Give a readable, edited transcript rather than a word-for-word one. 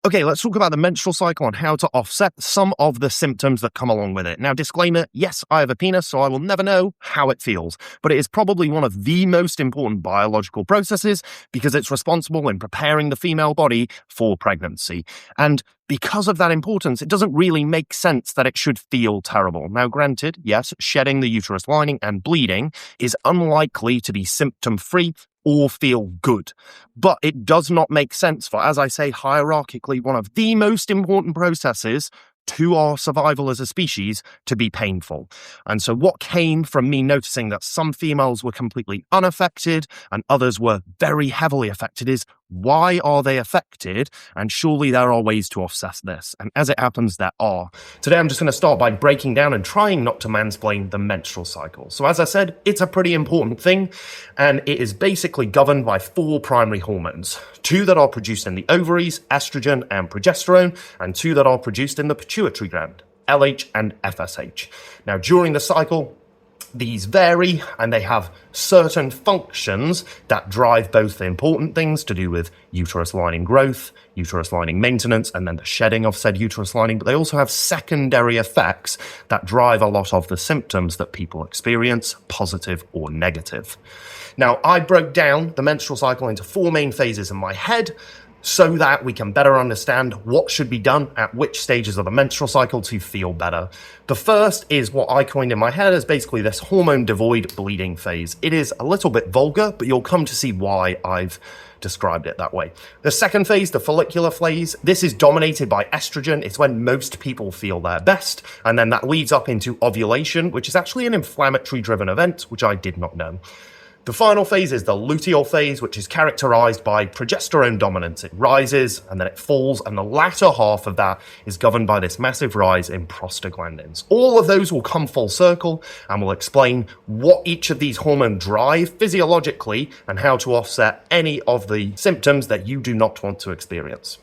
Okay, let's talk about the menstrual cycle and how to offset some of the symptoms that come along with it. Now, disclaimer, yes, I have a penis, so I will never know how it feels, but it is probably one of the most important biological processes because it's responsible in preparing the female body for pregnancy. And because of that importance, it doesn't really make sense that it should feel terrible. Now, granted, yes, shedding the uterus lining and bleeding is unlikely to be symptom-free or feel good. But it does not make sense for, as I say, hierarchically, one of the most important processes to our survival as a species to be painful. And so what came from me noticing that some females were completely unaffected and others were very heavily affected is, why are they affected? And surely there are ways to offset this. And as it happens, there are. Today, I'm just going to start by breaking down and trying not to mansplain the menstrual cycle. So as I said, it's a pretty important thing, and it is basically governed by 4 primary hormones. 2 that are produced in the ovaries, estrogen and progesterone, and 2 that are produced in the pituitary gland, LH and FSH. Now, during the cycle, these vary and they have certain functions that drive both the important things to do with uterus lining growth, uterus lining maintenance, and then the shedding of said uterus lining, but they also have secondary effects that drive a lot of the symptoms that people experience, positive or negative. Now, I broke down the menstrual cycle into 4 main phases in my head so that we can better understand what should be done at which stages of the menstrual cycle to feel better. The first is what I coined in my head as basically this hormone-devoid bleeding phase. It is a little bit vulgar, but you'll come to see why I've described it that way. The second phase, the follicular phase, this is dominated by estrogen. It's when most people feel their best, and then that leads up into ovulation, which is actually an inflammatory-driven event, which I did not know. The final phase is the luteal phase, which is characterized by progesterone dominance. It rises and then it falls, and the latter half of that is governed by this massive rise in prostaglandins. All of those will come full circle, and we'll explain what each of these hormones drive physiologically and how to offset any of the symptoms that you do not want to experience.